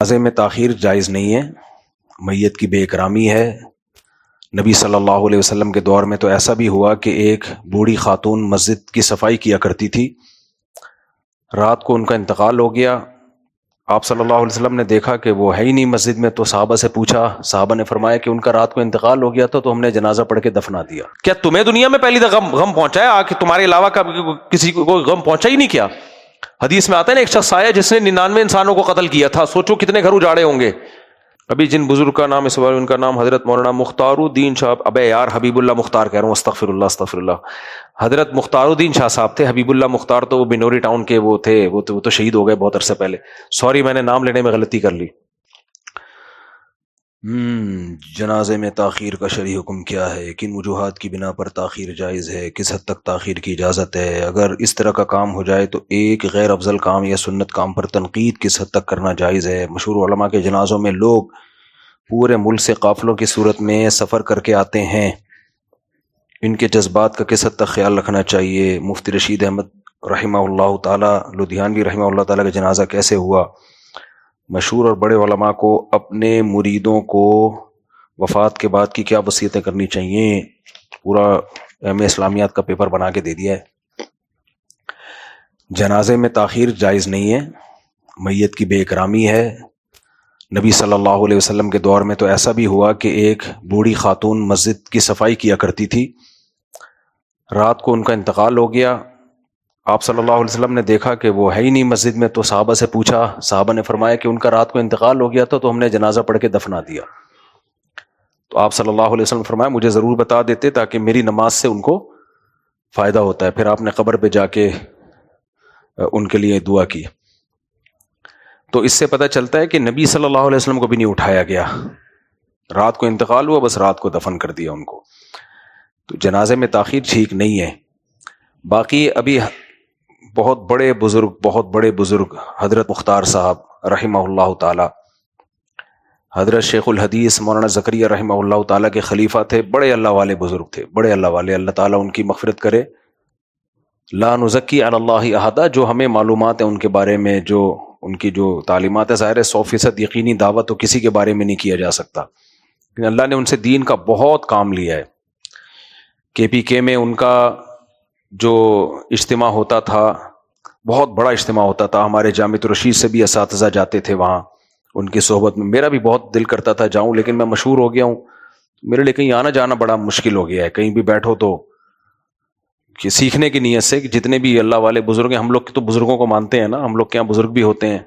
جنازے میں تاخیر جائز نہیں ہے، میت کی بے اکرامی ہے۔ نبی صلی اللہ علیہ وسلم کے دور میں تو ایسا بھی ہوا کہ ایک بوڑھی خاتون مسجد کی صفائی کیا کرتی تھی، رات کو ان کا انتقال ہو گیا۔ آپ صلی اللہ علیہ وسلم نے دیکھا کہ وہ ہے ہی نہیں مسجد میں، تو صحابہ سے پوچھا، صحابہ نے فرمایا کہ ان کا رات کو انتقال ہو گیا تھا تو ہم نے جنازہ پڑھ کے دفنا دیا۔ کیا تمہیں دنیا میں پہلی دفعہ غم پہنچا ہے کہ تمہارے علاوہ کسی کو غم پہنچا ہی نہیں؟ کیا حدیث میں آتا ہے نا، ایک شخص آیا جس نے 99 انسانوں کو قتل کیا تھا، سوچو کتنے گھر اجاڑے ہوں گے۔ ابھی جن بزرگ کا نام اس بار، ان کا نام حضرت مولانا مختار الدین شاہ، ابے یار حبیب اللہ مختار کہہ رہا ہوں، استغفر اللہ استغفر اللہ، حضرت مختار الدین شاہ صاحب تھے۔ حبیب اللہ مختار تو وہ بنوری ٹاؤن کے وہ تھے، وہ تو شہید ہو گئے بہت عرصے پہلے، سوری میں نے نام لینے میں غلطی کر لی۔ جنازے میں تاخیر کا شرعی حکم کیا ہے؟ کن وجوہات کی بنا پر تاخیر جائز ہے؟ کس حد تک تاخیر کی اجازت ہے؟ اگر اس طرح کا کام ہو جائے تو ایک غیر افضل کام یا سنت کام پر تنقید کس حد تک کرنا جائز ہے؟ مشہور علماء کے جنازوں میں لوگ پورے ملک سے قافلوں کی صورت میں سفر کر کے آتے ہیں، ان کے جذبات کا کس حد تک خیال رکھنا چاہیے؟ مفتی رشید احمد رحمہ اللہ تعالی لدھیانوی رحمہ اللہ تعالی کا جنازہ کیسے ہوا؟ مشہور اور بڑے علماء کو اپنے مریدوں کو وفات کے بعد کی کیا وصیتیں کرنی چاہیے؟ پورا ایم اے اسلامیات کا پیپر بنا کے دے دیا ہے۔ جنازے میں تاخیر جائز نہیں ہے، میت کی بے اکرامی ہے۔ نبی صلی اللہ علیہ وسلم کے دور میں تو ایسا بھی ہوا کہ ایک بوڑھی خاتون مسجد کی صفائی کیا کرتی تھی، رات کو ان کا انتقال ہو گیا۔ آپ صلی اللہ علیہ وسلم نے دیکھا کہ وہ ہے ہی نہیں مسجد میں، تو صحابہ سے پوچھا، صحابہ نے فرمایا کہ ان کا رات کو انتقال ہو گیا تھا تو ہم نے جنازہ پڑھ کے دفنا دیا۔ تو آپ صلی اللہ علیہ وسلم فرمایا مجھے ضرور بتا دیتے تاکہ میری نماز سے ان کو فائدہ ہوتا ہے۔ پھر آپ نے قبر پہ جا کے ان کے لیے دعا کی۔ تو اس سے پتہ چلتا ہے کہ نبی صلی اللہ علیہ وسلم کو بھی نہیں اٹھایا گیا، رات کو انتقال ہوا، بس رات کو دفن کر دیا ان کو۔ تو جنازے میں تاخیر ٹھیک نہیں ہے۔ باقی ابھی بہت بڑے بزرگ حضرت مختار صاحب رحمہ اللہ تعالی، حضرت شیخ الحدیث مولانا زکریا رحمہ اللہ تعالی کے خلیفہ تھے، بڑے اللہ والے بزرگ تھے، بڑے اللہ والے، اللہ تعالیٰ ان کی مغفرت کرے۔ لا نزکی علی اللہ احدا، جو ہمیں معلومات ہیں ان کے بارے میں، جو ان کی جو تعلیمات ہے، ظاہر ہے 100% یقینی دعویٰ تو کسی کے بارے میں نہیں کیا جا سکتا، لیکن اللہ نے ان سے دین کا بہت کام لیا ہے۔ کے پی کے میں ان کا جو اجتماع ہوتا تھا، بہت بڑا اجتماع ہوتا تھا، ہمارے جامعۃ الرشید سے بھی اساتذہ جاتے تھے وہاں ان کی صحبت میں۔ میرا بھی بہت دل کرتا تھا جاؤں، لیکن میں مشہور ہو گیا ہوں، میرے لیے کہیں آنا جانا بڑا مشکل ہو گیا ہے۔ کہیں بھی بیٹھو تو کہ سیکھنے کی نیت سے کہ جتنے بھی اللہ والے بزرگ ہیں، ہم لوگ تو بزرگوں کو مانتے ہیں نا، ہم لوگ کے یہاں بزرگ بھی ہوتے ہیں،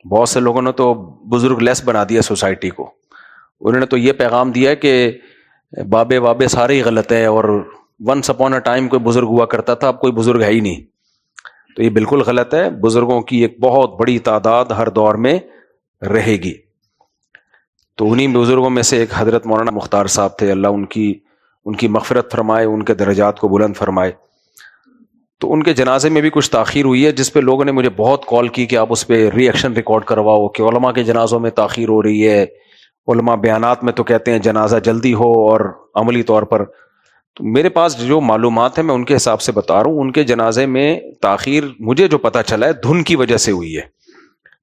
بہت سے لوگوں نے تو بزرگ لیس بنا دیا سوسائٹی کو۔ انہوں نے تو یہ پیغام دیا ہے کہ بابے سارے ہی غلط ہیں، اور ونس اپون اے ٹائم کوئی بزرگ ہوا کرتا تھا، اب کوئی بزرگ ہے ہی نہیں۔ تو یہ بالکل غلط ہے، بزرگوں کی ایک بہت بڑی تعداد ہر دور میں رہے گی۔ تو انہی بزرگوں میں سے ایک حضرت مولانا مختار صاحب تھے، اللہ ان کی مغفرت فرمائے، ان کے درجات کو بلند فرمائے۔ تو ان کے جنازے میں بھی کچھ تاخیر ہوئی ہے، جس پہ لوگوں نے مجھے بہت کال کی کہ آپ اس پہ ری ایکشن ریکارڈ کرواؤ کہ علماء کے جنازوں میں تاخیر ہو رہی ہے۔ علماء بیانات میں تو کہتے ہیں جنازہ جلدی ہو، اور عملی طور پر تو میرے پاس جو معلومات ہیں میں ان کے حساب سے بتا رہا ہوں۔ ان کے جنازے میں تاخیر مجھے جو پتہ چلا ہے دھن کی وجہ سے ہوئی ہے،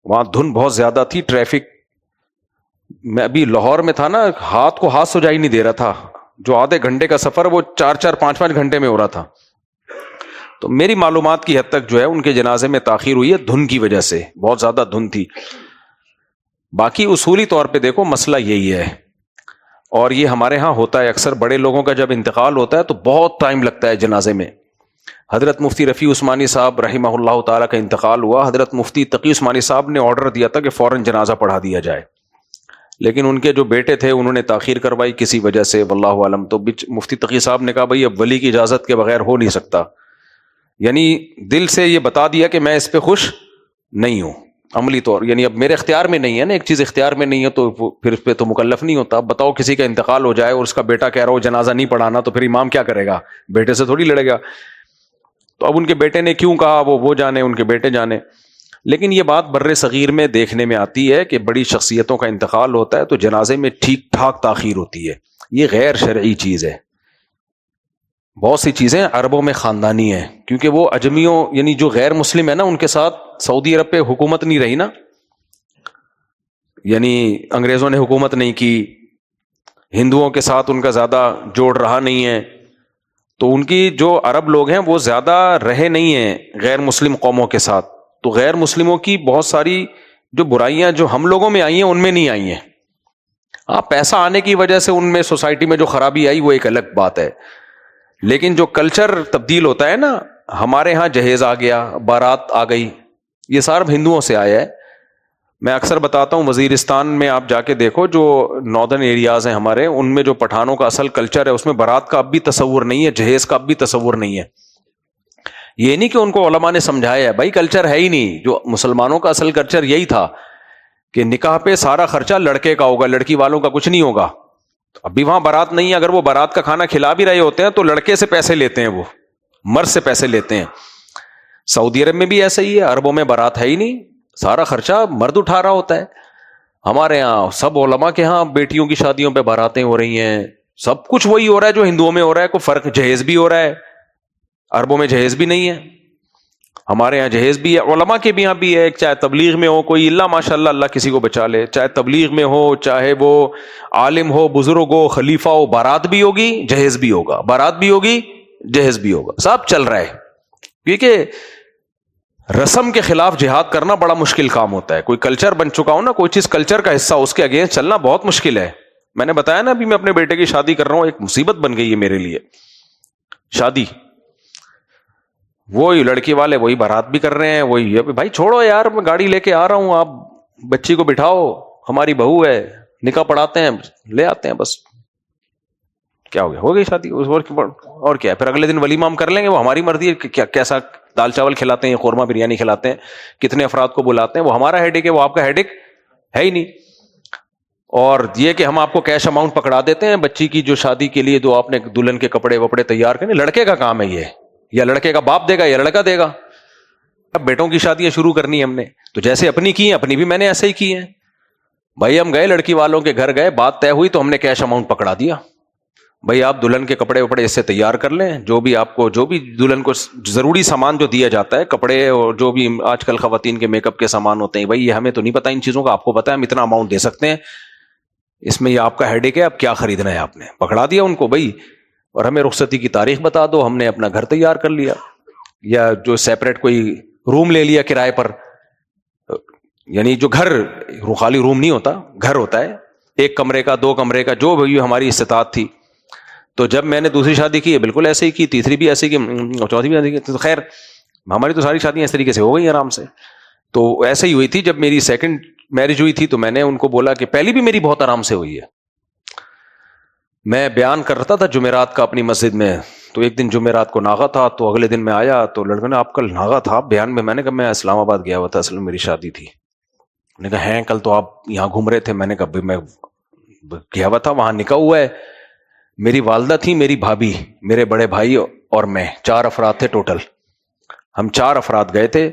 وہاں دھن بہت زیادہ تھی، ٹریفک۔ میں ابھی لاہور میں تھا نا، ہاتھ کو ہاتھ سجائی نہیں دے رہا تھا، جو آدھے گھنٹے کا سفر وہ 4 5 گھنٹے میں ہو رہا تھا۔ تو میری معلومات کی حد تک جو ہے ان کے جنازے میں تاخیر ہوئی ہے دھن کی وجہ سے، بہت زیادہ دھن تھی۔ باقی اصولی طور پہ دیکھو مسئلہ یہی ہے، اور یہ ہمارے ہاں ہوتا ہے اکثر، بڑے لوگوں کا جب انتقال ہوتا ہے تو بہت ٹائم لگتا ہے جنازے میں۔ حضرت مفتی رفیع عثمانی صاحب رحمہ اللہ تعالیٰ کا انتقال ہوا، حضرت مفتی تقی عثمانی صاحب نے آرڈر دیا تھا کہ فوراً جنازہ پڑھا دیا جائے، لیکن ان کے جو بیٹے تھے انہوں نے تاخیر کروائی کسی وجہ سے، واللہ عالم۔ تو مفتی تقی صاحب نے کہا بھائی اب ولی کی اجازت کے بغیر ہو نہیں سکتا، یعنی دل سے یہ بتا دیا کہ میں اس پہ خوش نہیں ہوں، عملی طور یعنی اب میرے اختیار میں نہیں ہے نا، ایک چیز اختیار میں نہیں ہے تو پھر اس پہ تو مکلف نہیں ہوتا۔ اب بتاؤ کسی کا انتقال ہو جائے اور اس کا بیٹا کہہ رہا ہو جنازہ نہیں پڑھانا، تو پھر امام کیا کرے گا؟ بیٹے سے تھوڑی لڑے گا۔ تو اب ان کے بیٹے نے کیوں کہا وہ جانے، ان کے بیٹے جانے۔ لیکن یہ بات بر صغیر میں دیکھنے میں آتی ہے کہ بڑی شخصیتوں کا انتقال ہوتا ہے تو جنازے میں ٹھیک ٹھاک تاخیر ہوتی ہے، یہ غیر شرعی چیز ہے۔ بہت سی چیزیں عربوں میں خاندانی ہیں، کیونکہ وہ اجمیوں یعنی جو غیر مسلم ہے نا، ان کے ساتھ سعودی عرب پہ حکومت نہیں رہی نا، یعنی انگریزوں نے حکومت نہیں کی, ہندوؤں کے ساتھ ان کا زیادہ جوڑ رہا نہیں ہے, تو ان کی جو عرب لوگ ہیں وہ زیادہ رہے نہیں ہیں غیر مسلم قوموں کے ساتھ, تو غیر مسلموں کی بہت ساری جو برائیاں جو ہم لوگوں میں آئی ہیں ان میں نہیں آئی ہیں. ہاں پیسہ آنے کی وجہ سے ان میں سوسائٹی میں جو خرابی آئی وہ ایک الگ بات ہے, لیکن جو کلچر تبدیل ہوتا ہے نا, ہمارے ہاں جہیز آ گیا, بارات آ گئی, یہ سارا ہندوؤں سے آیا ہے. میں اکثر بتاتا ہوں وزیرستان میں آپ جا کے دیکھو, جو ناردرن ایریاز ہیں ہمارے, ان میں جو پٹھانوں کا اصل کلچر ہے اس میں بارات کا اب بھی تصور نہیں ہے, جہیز کا اب بھی تصور نہیں ہے. یہ نہیں کہ ان کو علماء نے سمجھایا ہے, بھائی کلچر ہے ہی نہیں. جو مسلمانوں کا اصل کلچر یہی تھا کہ نکاح پہ سارا خرچہ لڑکے کا ہوگا, لڑکی والوں کا کچھ نہیں ہوگا. اب بھی وہاں بارات نہیں ہے, اگر وہ بارات کا کھانا کھلا بھی رہے ہوتے ہیں تو لڑکے سے پیسے لیتے ہیں, وہ مرد سے پیسے لیتے ہیں. سعودی عرب میں بھی ایسا ہی ہے, عربوں میں بارات ہے ہی نہیں, سارا خرچہ مرد اٹھا رہا ہوتا ہے. ہمارے یہاں سب علماء کے ہاں بیٹیوں کی شادیوں پہ باراتیں ہو رہی ہیں, سب کچھ وہی ہو رہا ہے جو ہندوؤں میں ہو رہا ہے. کوئی فرق, جہیز بھی ہو رہا ہے, عربوں میں جہیز بھی نہیں ہے, ہمارے یہاں جہیز بھی ہے. علماء کے بھی یہاں بھی ہے, چاہے تبلیغ میں ہو کوئی, اللہ ماشاء اللہ اللہ کسی کو بچا لے, چاہے تبلیغ میں ہو, چاہے وہ عالم ہو, بزرگ ہو, خلیفہ ہو, بارات بھی ہوگی جہیز بھی ہوگا, بارات بھی ہوگی جہیز بھی ہوگا, سب چل رہا ہے. کیونکہ رسم کے خلاف جہاد کرنا بڑا مشکل کام ہوتا ہے. کوئی کلچر بن چکا ہو نا, کوئی چیز کلچر کا حصہ, اس کے اگینسٹ چلنا بہت مشکل ہے. میں نے بتایا نا ابھی میں اپنے بیٹے کی شادی کر رہا ہوں, ایک مصیبت بن گئی ہے میرے لیے شادی. وہی لڑکی والے وہی بارات بھی کر رہے ہیں, وہی بھائی چھوڑو یار, میں گاڑی لے کے آ رہا ہوں, آپ بچی کو بٹھاؤ, ہماری بہو ہے, نکاح پڑھاتے ہیں, لے آتے ہیں, بس کیا ہو گیا, ہو گئی شادی. اور کیا ہے, پھر اگلے دن ولیمہ ہم کر لیں گے, وہ ہماری مرضی ہے کہ کیسا دال چاول کھلاتے ہیں, قورمہ بریانی کھلاتے ہیں, کتنے افراد کو بلاتے ہیں, وہ ہمارا ہیڈک ہے, وہ آپ کا ہیڈک ہے ہی نہیں. اور یہ کہ ہم آپ کو کیش اماؤنٹ پکڑا دیتے ہیں بچی کی جو شادی کے لیے, جو آپ نے دلہن کے کپڑے وپڑے تیار کرنے, لڑکے کا کام ہے یہ, یا لڑکے کا باپ دے گا یا لڑکا دے گا. اب بیٹوں کی شادیاں شروع کرنی ہم نے, تو جیسے اپنی کی ہیں اپنی بھی میں نے ایسے ہی کی ہیں. بھائی ہم گئے لڑکی والوں کے گھر گئے, بات طے ہوئی تو ہم نے کیش اماؤنٹ پکڑا دیا, بھائی آپ دلہن کے کپڑے وپڑے اس سے تیار کر لیں, جو بھی آپ کو, جو بھی دلہن کو ضروری سامان جو دیا جاتا ہے, کپڑے اور جو بھی آج کل خواتین کے میک اپ کے سامان ہوتے ہیں, بھائی یہ ہمیں تو نہیں پتا ان چیزوں کا, آپ کو پتا ہے ہم اتنا اماؤنٹ دے سکتے ہیں, اس میں یہ آپ کا ہیڈک ہے, اب کیا خریدنا ہے آپ نے, پکڑا دیا ان کو بھائی. اور ہمیں رخصتی کی تاریخ بتا دو, ہم نے اپنا گھر تیار کر لیا, یا جو سیپریٹ کوئی روم لے لیا کرائے پر, یعنی جو گھر, خالی روم نہیں ہوتا, گھر ہوتا ہے, ایک کمرے کا, دو کمرے کا, جو بھی ہماری استطاعت تھی. تو جب میں نے دوسری شادی کی ہے بالکل ایسے ہی کی, تیسری بھی ایسے کی, چوتھی بھی ایسے کی, تو خیر ہماری تو ساری شادیاں اس طریقے سے ہو گئی آرام سے. تو ایسے ہی ہوئی تھی جب میری سیکنڈ میرج ہوئی تھی, تو میں نے ان کو بولا کہ پہلی بھی میری بہت آرام سے ہوئی ہے. میں بیان کر رہا تھا جمعرات کا اپنی مسجد میں, تو ایک دن جمعرات کو ناغہ تھا, تو اگلے دن میں آیا تو لڑکے نے, آپ کل ناغہ تھا بیان میں؟ میں نے کہا میں اسلام آباد گیا ہوا تھا, اصل میں میری شادی تھی. میں نے کہا ہیں کل تو آپ یہاں گھوم رہے تھے؟ میں نے کہا میں گیا ہوا تھا, وہاں نکاح ہوا ہے, میری والدہ تھی, میری بھابھی, میرے بڑے بھائی اور میں, 4 افراد تھے ٹوٹل. ہم 4 افراد گئے تھے,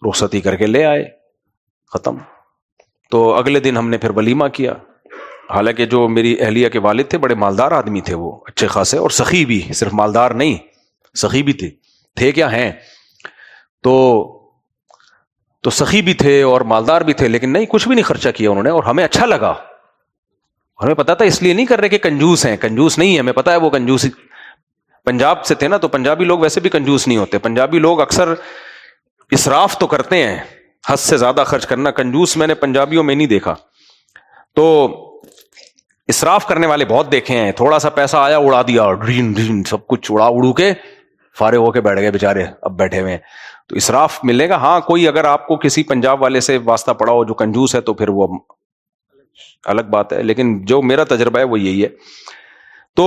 رخصتی کر کے لے آئے, ختم. تو اگلے دن ہم نے پھر ولیمہ کیا. حالانکہ جو میری اہلیہ کے والد تھے بڑے مالدار آدمی تھے, وہ اچھے خاصے, اور سخی بھی, صرف مالدار نہیں سخی بھی تھے کیا ہیں, تو سخی بھی تھے اور مالدار بھی تھے, لیکن نہیں کچھ بھی نہیں خرچہ کیا انہوں نے, اور ہمیں اچھا لگا. ہمیں پتا تھا, اس لیے نہیں کر رہے کہ کنجوس ہیں, کنجوس نہیں ہے, ہمیں پتا ہے وہ کنجوس پنجاب سے تھے نا, تو پنجابی لوگ ویسے بھی کنجوس نہیں ہوتے. پنجابی لوگ اکثر اسراف تو کرتے ہیں, حد سے زیادہ خرچ کرنا, کنجوس میں نے پنجابیوں میں نہیں دیکھا. تو اسراف کرنے والے بہت دیکھے ہیں, تھوڑا سا پیسہ آیا اڑا دیا, ڈرین ڈرین سب کچھ اڑو کے فارغ ہو کے بیٹھ گئے بےچارے, اب بیٹھے ہوئے ہیں. تو اسراف ملے گا. ہاں کوئی اگر آپ کو کسی پنجاب والے سے واسطہ پڑا ہو جو کنجوس ہے, تو پھر وہ الگ بات ہے, لیکن جو میرا تجربہ ہے وہ یہی ہے. تو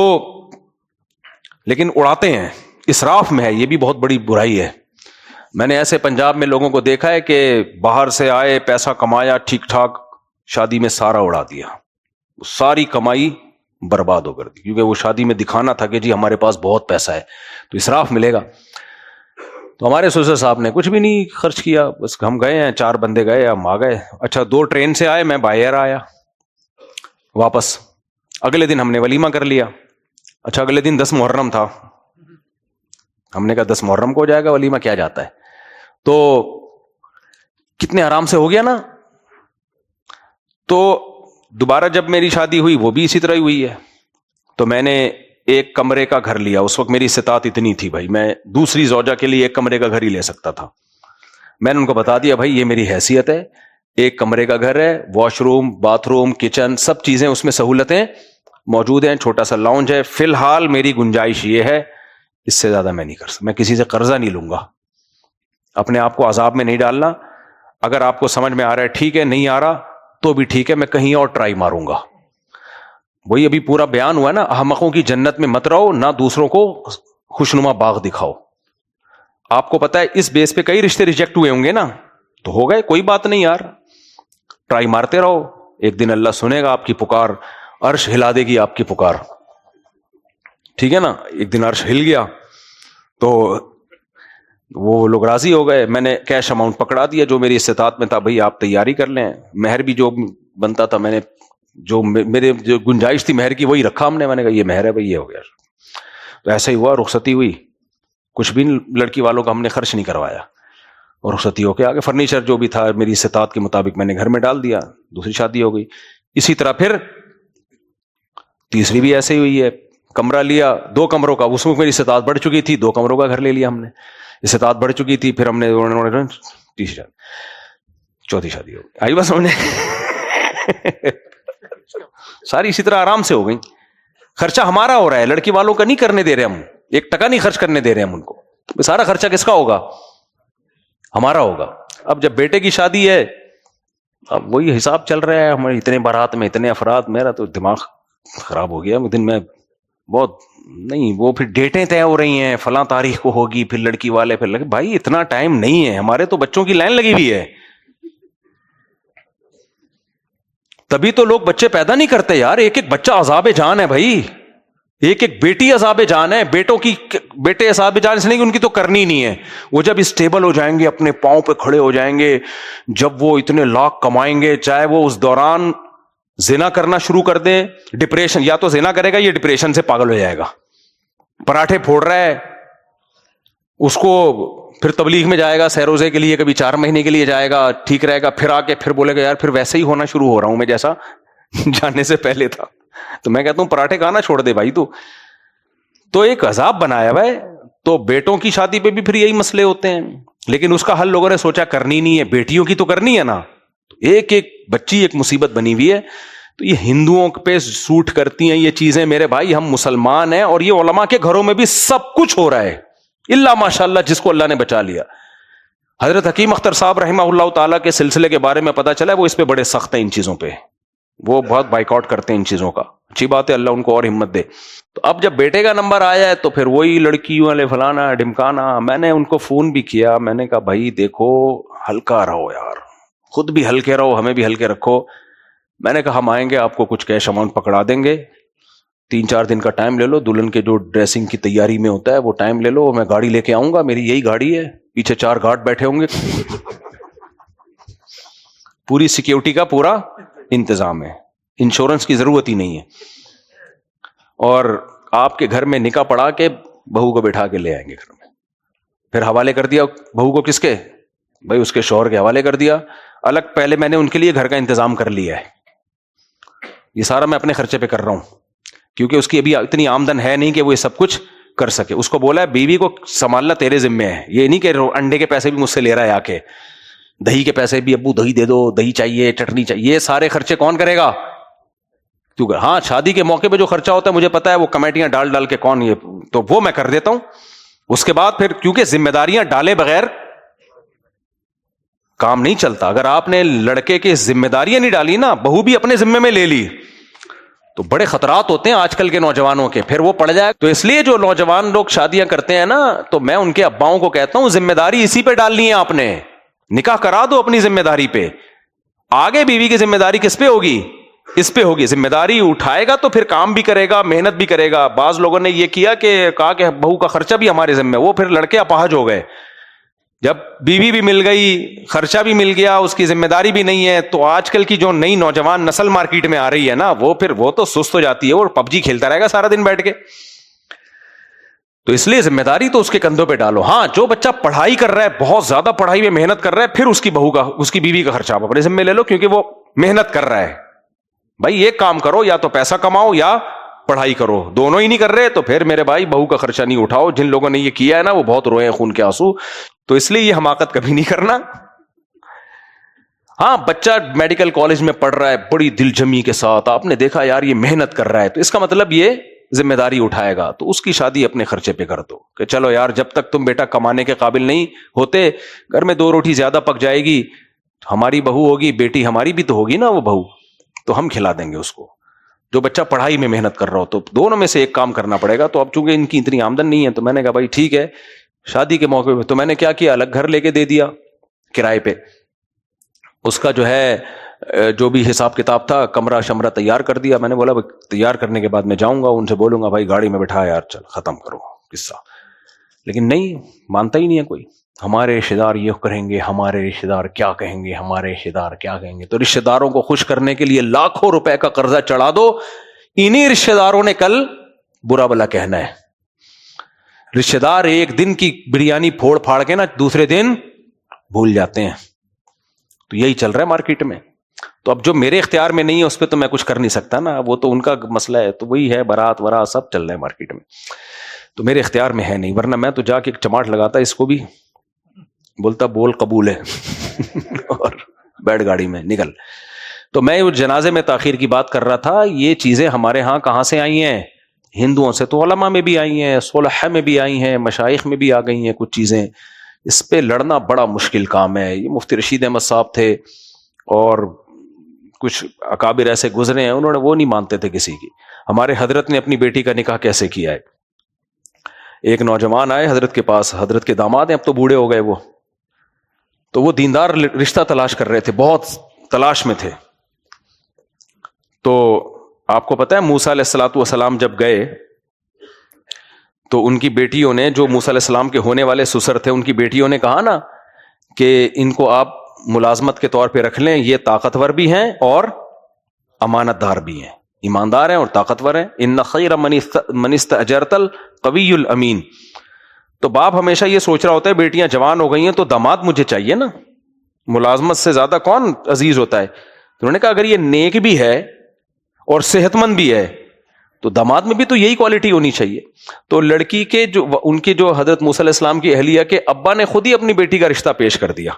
لیکن اڑاتے ہیں, اسراف میں ہے, یہ بھی بہت بڑی برائی ہے. میں نے ایسے پنجاب میں لوگوں کو دیکھا ہے کہ باہر سے آئے, پیسہ کمایا ٹھیک ٹھاک, شادی میں سارا اڑا دیا, ساری کمائی برباد ہو کر دی, کیونکہ وہ شادی میں دکھانا تھا کہ جی ہمارے پاس بہت پیسہ ہے, تو اسراف ملے گا. تو ہمارے سوسر صاحب نے کچھ بھی نہیں خرچ کیا, بس ہم گئے ہیں, 4 بندے گئے, ہم آ گئے. اچھا 2 ٹرین سے آئے, میں بائی ایئر آیا واپس. اگلے دن ہم نے ولیمہ کر لیا. اچھا اگلے دن 10 محرم تھا, ہم نے کہا 10 محرم کو ہو جائے گا, ولیمہ کیا جاتا ہے. تو کتنے آرام سے ہو گیا نا. تو دوبارہ جب میری شادی ہوئی وہ بھی اسی طرح ہی ہوئی ہے. تو میں نے ایک کمرے کا گھر لیا. اس وقت میری استطاعت اتنی تھی بھائی, میں دوسری زوجہ کے لیے ایک کمرے کا گھر ہی لے سکتا تھا. میں نے ان کو بتا دیا بھائی یہ میری حیثیت ہے, ایک کمرے کا گھر ہے, wash room, bath room, kitchen, سب چیزیں اس میں سہولتیں موجود ہیں, چھوٹا سا لاؤنج ہے. فی الحال میری گنجائش یہ ہے, اس سے زیادہ میں نہیں کر سکتا. میں کسی سے قرضہ نہیں لوں گا, اپنے آپ کو عذاب میں نہیں ڈالنا. اگر آپ کو سمجھ میں آ رہا ہے ٹھیک ہے, نہیں آ رہا تو بھی ٹھیک ہے, میں کہیں اور ٹرائی ماروں گا. وہی ابھی پورا بیان ہوا نا, احمقوں کی جنت میں مت رہو, نہ دوسروں کو خوشنما باغ دکھاؤ. آپ کو پتا ہے اس بیس پہ کئی رشتے ریجیکٹ ہوئے ہوں گے نا, تو ہو گئے, کوئی بات نہیں یار, ٹرائی مارتے رہو. ایک دن اللہ سنے گا آپ کی پکار, عرش ہلا دے گی آپ کی پکار, ٹھیک ہے نا. ایک دن عرش ہل گیا تو وہ لوگ راضی ہو گئے. میں نے کیش اماؤنٹ پکڑا دیا جو میری استطاعت میں تھا, بھائی آپ تیاری کر لیں. مہر بھی جو بنتا تھا میں نے, جو میرے جو گنجائش تھی مہر کی وہی رکھا ہم نے. میں نے کہا یہ مہر ہے بھائی, یہ ہو گیا. تو ایسا ہی ہوا, رخصتی ہوئی, کچھ بھی لڑکی والوں کا ہم نے خرچ نہیں کروایا, اور رخصتی ہو کے آگے فرنیچر جو بھی تھا میری استطاعت کے مطابق میں نے گھر میں ڈال دیا. دوسری شادی ہو گئی. اسی طرح پھر تیسری بھی ایسے ہی ہوئی ہے. کمرہ لیا, 2 کمروں کا, اس میں میری استطاعت بڑھ چکی تھی, 2 کمروں کا گھر لے لیا ہم نے. استطاعت بڑھ چکی تھی, پھر ہم نے تیسری شادی, چوتھی شادی ہو گئی. آئی بس ہم نے ساری اسی طرح آرام سے ہو گئی. خرچہ ہمارا ہو رہا ہے, لڑکی والوں کا نہیں کرنے دے رہے ہم, 1 ٹکا نہیں خرچ کرنے دے رہے ہم ان کو. سارا خرچہ کس کا ہوگا؟ ہمارا ہوگا. اب جب بیٹے کی شادی ہے, اب وہی حساب چل رہا ہے ہمارے, اتنے بارات میں اتنے افراد. میرا تو دماغ خراب ہو گیا دن میں بہت. نہیں وہ پھر ڈیٹیں طے ہو رہی ہیں, فلاں تاریخ کو ہوگی, پھر لڑکی والے, پھر لگے. بھائی اتنا ٹائم نہیں ہے, ہمارے تو بچوں کی لائن لگی ہوئی ہے. تبھی تو لوگ بچے پیدا نہیں کرتے یار. ایک ایک بچہ عذاب جان ہے بھائی, ایک ایک بیٹی عذاب جان ہے. بیٹے عذاب جان اس لیے کہ ان کی تو کرنی نہیں ہے. وہ جب اسٹیبل ہو جائیں گے, اپنے پاؤں پہ کھڑے ہو جائیں گے, جب وہ اتنے لاکھ کمائیں گے, چاہے وہ اس دوران زنا کرنا شروع کر دیں, ڈپریشن, یا تو زنا کرے گا یا ڈپریشن سے پاگل ہو جائے گا. پراٹھے پھوڑ رہا ہے, اس کو پھر تبلیغ میں جائے گا سیروزے کے لیے, کبھی 4 مہینے کے لیے جائے گا, ٹھیک رہے گا, پھر آ کے پھر بولے گا یار پھر ویسے ہی ہونا شروع ہو رہا ہوں میں جیسا جانے سے پہلے تھا. تو میں کہتا ہوں پراٹھے کھانا چھوڑ دے بھائی تو ایک عذاب بنایا ہوا ہے. تو بیٹوں کی شادی پہ بھی پھر یہی مسئلے ہوتے ہیں, لیکن اس کا حل لوگوں نے سوچا کرنی نہیں ہے. بیٹیوں کی تو کرنی ہے نا, ایک ایک بچی ایک مصیبت بنی ہوئی ہے. تو یہ ہندوؤں پہ سوٹ کرتی ہیں یہ چیزیں میرے بھائی. ہم مسلمان ہیں اور یہ علماء کے گھروں میں بھی سب کچھ ہو رہا ہے, اللہ ماشاءاللہ جس کو اللہ نے بچا لیا. حضرت حکیم اختر صاحب رحمہ اللہ تعالیٰ کے سلسلے کے بارے میں پتا چلا, وہ اس پہ بڑے سخت ہیں ان چیزوں پہ, وہ بہت بائیکاٹ کرتے ہیں ان چیزوں کا. اچھی بات ہے, اللہ ان کو اور ہمت دے. تو اب جب بیٹے کا نمبر آیا ہے تو پھر وہی لڑکی والے فلانا ڈمکانا. میں نے ان کو فون بھی کیا, میں نے کہا بھائی دیکھو ہلکا رہو یار, خود بھی ہلکے رہو, ہمیں بھی ہلکے رکھو. میں نے کہا ہم آئیں گے, آپ کو کچھ کیش اماؤنٹ پکڑا دیں گے, 3-4 دن کا ٹائم لے لو, دلہن کے جو ڈریسنگ کی تیاری میں ہوتا ہے وہ ٹائم لے لو, میں گاڑی لے کے آؤں گا, میری یہی گاڑی ہے, پیچھے 4 گارڈ بیٹھے ہوں گے, پوری سیکیورٹی کا پورا انتظام ہے, انشورنس کی ضرورت ہی نہیں ہے. اور آپ کے گھر میں نکاح پڑھا کے بہو کو بٹھا کے لے آئیں گے گھر میں. پھر حوالے کر دیا بہو کو, کس کے؟ بھائی اس کے شوہر کے حوالے کر دیا الگ. پہلے میں نے ان کے لیے گھر کا انتظام کر لیا ہے, یہ سارا میں اپنے خرچے پہ کر رہا ہوں, کیونکہ اس کی ابھی اتنی آمدن ہے نہیں کہ وہ یہ سب کچھ کر سکے. اس کو بولا ہے بیوی کو سنبھالنا تیرے ذمے ہے, یہ نہیں کہ انڈے کے پیسے بھی مجھ سے لے رہا ہے آ کے, دہی کے پیسے بھی, ابو دہی دے دو, دہی چاہیے, چٹنی چاہیے, یہ سارے خرچے کون کرے گا؟ کیونکہ ہاں شادی کے موقع پہ جو خرچہ ہوتا ہے مجھے پتا ہے, وہ کمیٹیاں ڈال کے کون, یہ تو وہ میں کر دیتا ہوں. اس کے بعد پھر کیونکہ ذمہ داریاں ڈالے بغیر کام نہیں چلتا. اگر آپ نے لڑکے کی ذمہ داریاں نہیں ڈالی نا, بہو بھی اپنے ذمے میں لے لی, تو بڑے خطرات ہوتے ہیں آج کل کے نوجوانوں کے, پھر وہ پڑ جائے. تو اس لیے جو نوجوان لوگ شادیاں کرتے ہیں نا, تو میں ان کے اباؤں کو کہتا ہوں ذمہ داری اسی پہ ڈالنی ہے آپ نے, نکاح کرا دو اپنی ذمہ داری پہ. آگے بیوی کی ذمہ داری کس پہ ہوگی؟ اس پہ ہوگی. ذمہ داری اٹھائے گا تو پھر کام بھی کرے گا, محنت بھی کرے گا. بعض لوگوں نے یہ کیا کہ کہا کہ بہو کا خرچہ بھی ہمارے ذمہ, وہ پھر لڑکے اپاہج ہو گئے. جب بیوی بھی مل گئی, خرچہ بھی مل گیا, اس کی ذمہ داری بھی نہیں ہے, تو آج کل کی جو نئی نوجوان نسل مارکیٹ میں آ رہی ہے نا, وہ تو سست ہو جاتی ہے, وہ پب جی کھیلتا رہے گا سارا دن بیٹھ کے. تو اس لیے ذمہ داری تو اس کے کندھوں پہ ڈالو. ہاں جو بچہ پڑھائی کر رہا ہے, بہت زیادہ پڑھائی میں محنت کر رہا ہے, پھر اس کی بہو کا, اس کی بیوی کا خرچہ آپ اپنے ذمہ لے لو, کیونکہ وہ محنت کر رہا ہے. بھائی ایک کام کرو, یا تو پیسہ کماؤ یا پڑھائی کرو, دونوں ہی نہیں کر رہے تو پھر میرے بھائی بہو کا خرچہ نہیں اٹھاؤ. جن لوگوں نے یہ کیا ہے نا وہ بہت روئے ہیں خون کے آنسو, تو اس لیے یہ حماقت کبھی نہیں کرنا. ہاں بچہ میڈیکل کالج میں پڑھ رہا ہے بڑی دل جمی کے ساتھ, آپ نے دیکھا یار یہ محنت کر رہا ہے, تو اس کا مطلب یہ ذمہ داری اٹھائے گا, تو اس کی شادی اپنے خرچے پہ کر دو کہ چلو یار جب تک تم بیٹا کمانے کے قابل نہیں ہوتے, گھر میں 2 روٹی زیادہ پک جائے گی, ہماری بہو ہوگی, بیٹی ہماری بھی تو ہوگی نا وہ بہو, تو ہم کھلا دیں گے اس کو. جو بچہ پڑھائی میں محنت کر رہا ہو تو دونوں میں سے ایک کام کرنا پڑے گا. تو اب چونکہ ان کی اتنی آمدن نہیں ہے تو میں نے کہا بھائی ٹھیک ہے, شادی کے موقع پہ تو میں نے کیا کیا, الگ گھر لے کے دے دیا کرائے پہ. اس کا جو ہے جو بھی حساب کتاب تھا کمرہ شمرہ تیار کر دیا. میں نے بولا تیار کرنے کے بعد میں جاؤں گا ان سے بولوں گا بھائی گاڑی میں بٹھا یار چل ختم کرو قصہ. لیکن نہیں مانتا ہی نہیں ہے کوئی. ہمارے رشتے دار یہ کہیں گے, ہمارے رشتے دار کیا کہیں گے, ہمارے رشتے دار کیا کہیں گے. تو رشتے داروں کو خوش کرنے کے لیے لاکھوں روپے کا قرضہ چڑھا دو, انہی رشتے داروں نے کل برا بلا کہنا ہے. رشتے دار ایک دن کی بریانی پھوڑ پھاڑ کے نا دوسرے دن بھول جاتے ہیں. تو یہی چل رہا ہے مارکیٹ میں. تو اب جو میرے اختیار میں نہیں ہے اس پہ تو میں کچھ کر نہیں سکتا نا, وہ تو ان کا مسئلہ ہے. تو وہی ہے, بارات ورات سب چل رہا ہے مارکیٹ میں, تو میرے اختیار میں ہے نہیں. ورنہ میں تو جا کے ایک چماٹ لگاتا اس کو بھی, بولتا بول قبول ہے اور بیٹھ گاڑی میں نکل. تو میں اس جنازے میں تاخیر کی بات کر رہا تھا. یہ چیزیں ہمارے ہاں کہاں سے آئی ہیں, ہندوؤں سے. تو علماء میں بھی آئی ہیں, صلح میں بھی آئی ہیں, مشائخ میں بھی آ گئی ہیں کچھ چیزیں. اس پہ لڑنا بڑا مشکل کام ہے. یہ مفتی رشید احمد صاحب تھے اور کچھ اکابر ایسے گزرے ہیں, انہوں نے وہ نہیں مانتے تھے کسی کی. ہمارے حضرت نے اپنی بیٹی کا نکاح کیسے کیا ہے. ایک نوجوان آئے حضرت کے پاس, حضرت کے داماد ہیں اب تو بوڑھے ہو گئے وہ, تو وہ دیندار رشتہ تلاش کر رہے تھے, بہت تلاش میں تھے. تو آپ کو پتا ہے موسیٰ علیہ الصلوۃ والسلام جب گئے تو ان کی بیٹیوں نے, جو موسیٰ علیہ السلام کے ہونے والے سسر تھے, ان کی بیٹیوں نے کہا نا کہ ان کو آپ ملازمت کے طور پہ رکھ لیں, یہ طاقتور بھی ہیں اور امانت دار بھی ہیں, ایماندار ہیں اور طاقتور ہیں. ان خیر من استاجرت القوی الامین. تو باپ ہمیشہ یہ سوچ رہا ہوتا ہے بیٹیاں جوان ہو گئی ہیں تو داماد مجھے چاہیے نا, ملازمت سے زیادہ کون عزیز ہوتا ہے. انہوں نے کہا اگر یہ نیک بھی ہے اور صحت مند بھی ہے تو داماد میں بھی تو یہی کوالٹی ہونی چاہیے. تو لڑکی کے جو ان کے جو حضرت موسیٰ علیہ السلام کی اہلیہ کے ابا نے خود ہی اپنی بیٹی کا رشتہ پیش کر دیا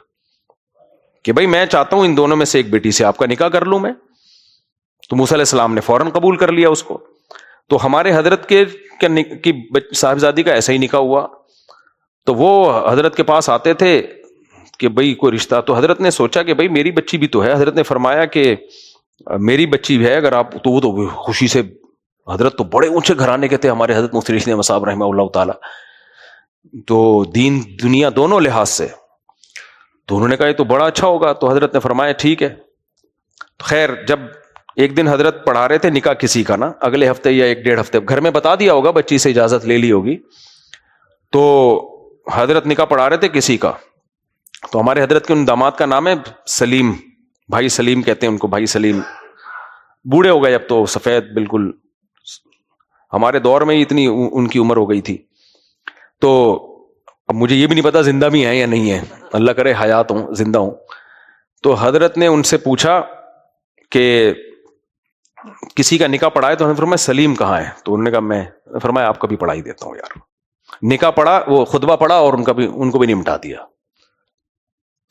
کہ بھائی میں چاہتا ہوں ان دونوں میں سے ایک بیٹی سے آپ کا نکاح کر لوں میں. تو موسیٰ علیہ السلام نے فوراً قبول کر لیا اس کو. تو ہمارے حضرت کے صاحبزادی کا ایسا ہی نکاح ہوا. تو وہ حضرت کے پاس آتے تھے کہ بھئی کوئی رشتہ. تو حضرت نے سوچا کہ بھئی میری بچی بھی تو ہے. حضرت نے فرمایا کہ میری بچی بھی ہے اگر آپ, تو وہ تو خوشی سے, حضرت تو بڑے اونچے گھرانے کے تھے ہمارے حضرت مفتی رشید احمد صاحب رحمہ اللہ تعالی, تو دین دنیا دونوں لحاظ سے. تو انہوں نے کہا یہ تو بڑا اچھا ہوگا. تو حضرت نے فرمایا ٹھیک ہے. خیر جب ایک دن حضرت پڑھا رہے تھے نکاح کسی کا نا, اگلے ہفتے یا 1-1.5 ہفتے, گھر میں بتا دیا ہوگا, بچی سے اجازت لے لی ہوگی. تو حضرت نکاح پڑھا رہے تھے کسی کا. تو ہمارے حضرت کے ان داماد کا نام ہے سلیم, بھائی سلیم کہتے ہیں ان کو, بھائی سلیم. بوڑھے ہو گئے اب تو, سفید بالکل, ہمارے دور میں ہی اتنی ان کی عمر ہو گئی تھی. تو اب مجھے یہ بھی نہیں پتا زندہ بھی ہیں یا نہیں ہیں, اللہ کرے حیات ہوں, زندہ ہوں. تو حضرت نے ان سے پوچھا کہ کسی کا نکاح پڑھائے, تو انہوں نے فرمایا سلیم کہاں ہے. تو انہوں نے کہا میں. فرمایا آپ کا بھی پڑھائی دیتا ہوں یار. نکاح پڑھا, وہ خطبہ پڑھا اور ان کو بھی نمٹا دیا.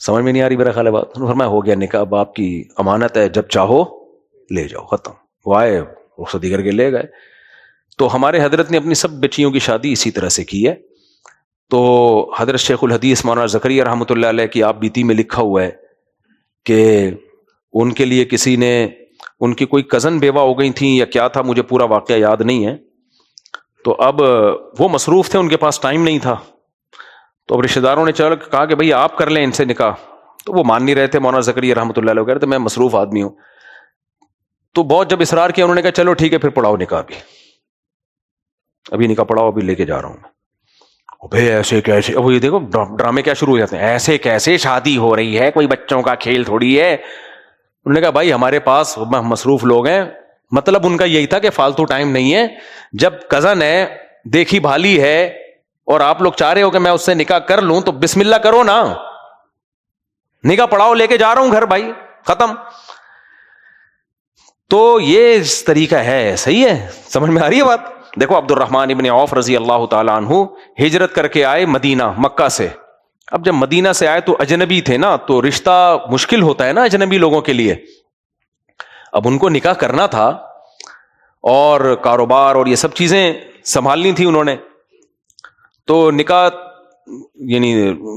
سمجھ میں نہیں آ رہی میرا خیال ہے بات. فرمایا ہو گیا نکاح, اب آپ کی امانت ہے, جب چاہو لے جاؤ, ختم. وہ آئے رخصتی کر کے لے گئے. تو ہمارے حضرت نے اپنی سب بچیوں کی شادی اسی طرح سے کی ہے. تو حضرت شیخ الحدیث مولانا زکریا رحمۃ اللہ علیہ کی آپ بیتی میں لکھا ہوا ہے کہ ان کے لیے کسی نے, ان کی کوئی کزن بیوہ ہو گئی تھیں یا کیا تھا, مجھے پورا واقعہ یاد نہیں ہے. تو اب وہ مصروف تھے, ان کے پاس ٹائم نہیں تھا. تو اب رشتہ داروں نے چل کہا کہ بھئی آپ کر لیں ان سے نکاح. تو وہ مان نہیں رہے تھے. مولانا زکریا رحمۃ اللہ علیہ کہہ رہے تھے میں مصروف آدمی ہوں. تو بہت جب اصرار کیا انہوں نے کہا چلو ٹھیک ہے پھر پڑھاؤ نکاح, ابھی نکاح پڑھاؤ, ابھی لے کے جا رہا ہوں میں. بھئی ایسے کیسے, اب یہ دیکھو ڈرامے کیا شروع ہو جاتے ہیں, ایسے کیسے شادی ہو رہی ہے, کوئی بچوں کا کھیل تھوڑی ہے. انہوں نے کہا بھائی ہمارے پاس مصروف لوگ ہیں. مطلب ان کا یہی تھا کہ فالتو ٹائم نہیں ہے, جب کزن ہے, دیکھی بھالی ہے, اور آپ لوگ چاہ رہے ہو کہ میں اس سے نکاح کر لوں تو بسم اللہ کرو نا, نکاح پڑھاؤ, لے کے جا رہا ہوں گھر بھائی, ختم. تو یہ طریقہ ہے. صحیح ہے, سمجھ میں آ رہی ہے بات؟ دیکھو عبد الرحمن ابن عوف رضی اللہ تعالیٰ عنہ ہجرت کر کے آئے مدینہ, مکہ سے. اب جب مدینہ سے آئے تو اجنبی تھے نا, تو رشتہ مشکل ہوتا ہے نا اجنبی لوگوں کے لیے. اب ان کو نکاح کرنا تھا اور کاروبار اور یہ سب چیزیں سنبھالنی تھی انہوں نے, تو نکاح یعنی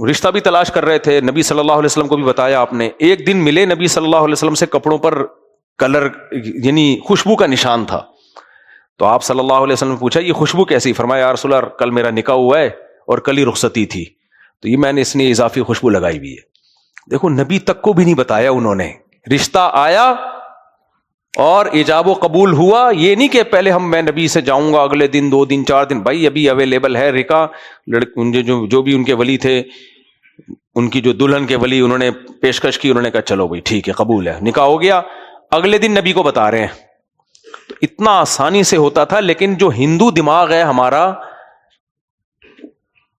رشتہ بھی تلاش کر رہے تھے. نبی صلی اللہ علیہ وسلم کو بھی بتایا آپ نے. ایک دن ملے نبی صلی اللہ علیہ وسلم سے, کپڑوں پر کلر یعنی خوشبو کا نشان تھا. تو آپ صلی اللہ علیہ وسلم نے پوچھا یہ خوشبو کیسی؟ فرمایا یا رسول اللہ کل میرا نکاح ہوا ہے اور کل ہی رخصتی تھی, تو یہ میں نے اس نے اضافی خوشبو لگائی ہوئی ہے. دیکھو نبی تک کو بھی نہیں بتایا انہوں نے. رشتہ آیا اور ایجاب و قبول ہوا. یہ نہیں کہ پہلے میں نبی سے جاؤں گا اگلے دن 2 دن 4 دن, بھائی ابھی اویلیبل ہے نکاح. جو بھی ان کے ولی تھے, ان کی جو دلہن کے ولی, انہوں نے پیشکش کی, انہوں نے کہا چلو بھائی ٹھیک ہے قبول ہے, نکاح ہو گیا. اگلے دن نبی کو بتا رہے ہیں. تو اتنا آسانی سے ہوتا تھا, لیکن جو ہندو دماغ ہے ہمارا,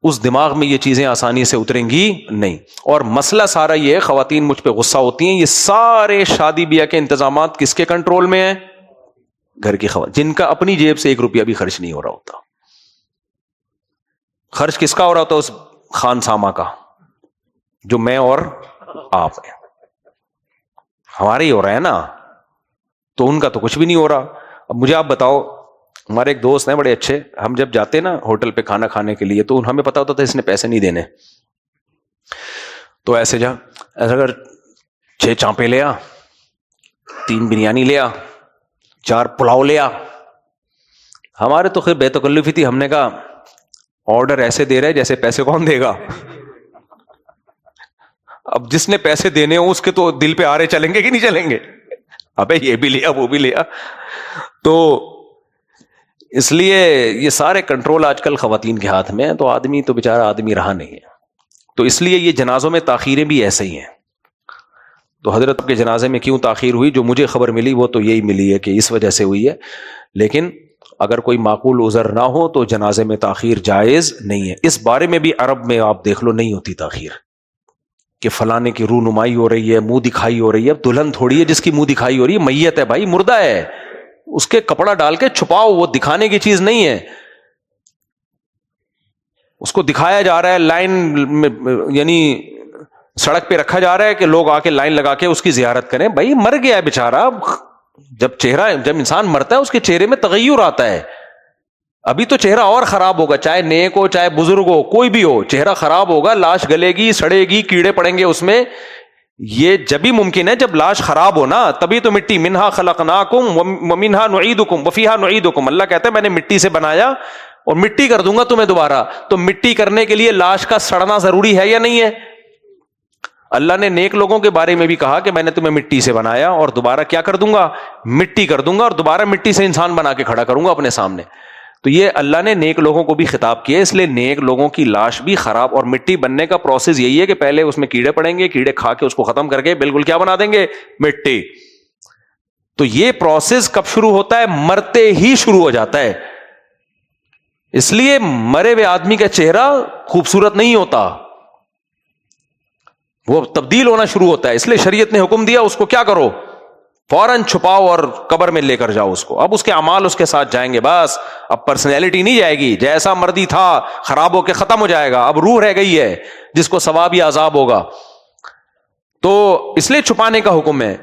اس دماغ میں یہ چیزیں آسانی سے اتریں گی نہیں. اور مسئلہ سارا یہ ہے, خواتین مجھ پہ غصہ ہوتی ہیں, یہ سارے شادی بیاہ کے انتظامات کس کے کنٹرول میں ہیں؟ گھر کی خواتین, جن کا اپنی جیب سے 1 روپیہ بھی خرچ نہیں ہو رہا ہوتا. خرچ کس کا ہو رہا ہوتا؟ اس خان سامہ کا, جو میں اور آپ ہیں, ہمارے ہی ہو رہا ہے نا, تو ان کا تو کچھ بھی نہیں ہو رہا. اب مجھے آپ بتاؤ, ہمارے ایک دوست ہیں بڑے اچھے, ہم جب جاتے نا ہوٹل پہ کھانا کھانے کے لیے, تو ہمیں پتا ہوتا تھا اس نے پیسے نہیں دینے, تو ایسے اگر 6 چانپے لیا, 3 بریانی لیا, 4 پلاؤ لیا. ہمارے تو خیر بے تکلفی تھی, ہم نے کہا آرڈر ایسے دے رہے جیسے پیسے کون دے گا. اب جس نے پیسے دینے ہوں اس کے تو دل پہ آرے چلیں گے کہ نہیں چلیں گے, ابے یہ بھی لیا وہ بھی لیا. تو اس لیے یہ سارے کنٹرول آج کل خواتین کے ہاتھ میں ہیں, تو آدمی تو بیچارہ آدمی رہا نہیں ہے. تو اس لیے یہ جنازوں میں تاخیریں بھی ایسے ہی ہیں. تو حضرت کے جنازے میں کیوں تاخیر ہوئی, جو مجھے خبر ملی وہ تو یہی ملی ہے کہ اس وجہ سے ہوئی ہے. لیکن اگر کوئی معقول عذر نہ ہو تو جنازے میں تاخیر جائز نہیں ہے. اس بارے میں بھی عرب میں آپ دیکھ لو نہیں ہوتی تاخیر, کہ فلانے کی رونمائی ہو رہی ہے, منہ دکھائی ہو رہی ہے. اب دلہن تھوڑی ہے جس کی منہ دکھائی ہو رہی ہے, میت ہے بھائی, مردہ ہے, اس کے کپڑا ڈال کے چھپاؤ, وہ دکھانے کی چیز نہیں ہے. اس کو دکھایا جا رہا ہے لائن میں, یعنی سڑک پہ رکھا جا رہا ہے کہ لوگ آ کے لائن لگا کے اس کی زیارت کریں. بھائی مر گیا ہے بیچارہ, جب انسان مرتا ہے اس کے چہرے میں تغیر آتا ہے. ابھی تو چہرہ اور خراب ہوگا, چاہے نیک ہو چاہے بزرگ ہو, کوئی بھی ہو, چہرہ خراب ہوگا, لاش گلے گی, سڑے گی, کیڑے پڑیں گے اس میں. یہ جب بھی ممکن ہے جب لاش خراب ہو نا, تبھی تو مٹی, منہا خلقناکم ومنہا نعیدکم وفیہا نعیدکم. اللہ کہتا ہے میں نے مٹی سے بنایا اور مٹی کر دوں گا تمہیں دوبارہ. تو مٹی کرنے کے لیے لاش کا سڑنا ضروری ہے یا نہیں ہے؟ اللہ نے نیک لوگوں کے بارے میں بھی کہا کہ میں نے تمہیں مٹی سے بنایا اور دوبارہ کیا کر دوں گا, مٹی کر دوں گا, اور دوبارہ مٹی سے انسان بنا کے کھڑا کروں گا اپنے سامنے. تو یہ اللہ نے نیک لوگوں کو بھی خطاب کیا, اس لیے نیک لوگوں کی لاش بھی خراب, اور مٹی بننے کا پروسیس یہی ہے کہ پہلے اس میں کیڑے پڑیں گے, کیڑے کھا کے اس کو ختم کر کے بالکل کیا بنا دیں گے, مٹی. تو یہ پروسیس کب شروع ہوتا ہے؟ مرتے ہی شروع ہو جاتا ہے. اس لیے مرے ہوئے آدمی کا چہرہ خوبصورت نہیں ہوتا, وہ تبدیل ہونا شروع ہوتا ہے. اس لیے شریعت نے حکم دیا اس کو کیا کرو, فوراً چھپاؤ اور قبر میں لے کر جاؤ اس کو. اب اس کے اعمال اس کے ساتھ جائیں گے, بس اب پرسنالٹی نہیں جائے گی, جیسا مردی تھا خراب ہو کے ختم ہو جائے گا. اب روح رہ گئی ہے جس کو ثواب یا عذاب ہوگا. تو اس لیے چھپانے کا حکم ہے.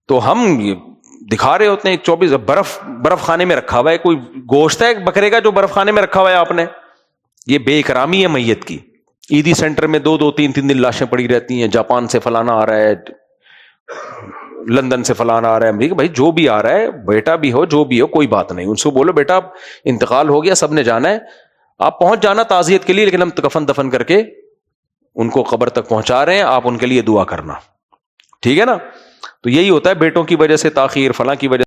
تو ہم دکھا رہے ہوتے ہیں 24 برف خانے میں رکھا ہوا ہے, کوئی گوشت ہے بکرے کا جو برف خانے میں رکھا ہوا ہے آپ نے, یہ بے اکرامی ہے میت کی. عیدی سینٹر میں 2-2 3-3 دن لاشیں پڑی رہتی ہیں, جاپان سے فلانا آ رہا ہے, لندن سے فلانا آ رہا ہے, امریکہ. بھائی جو بھی آ رہا ہے, بیٹا بھی ہو جو بھی ہو کوئی بات نہیں, ان سے بولو بیٹا انتقال ہو گیا, سب نے جانا ہے, آپ پہنچ جانا تعزیت کے لیے, لیکن ہم کفن دفن کر کے ان کو قبر تک پہنچا رہے ہیں, آپ ان کے لیے دعا کرنا, ٹھیک ہے نا. تو یہی ہوتا ہے بیٹوں کی وجہ سے تاخیر, فلاں کی وجہ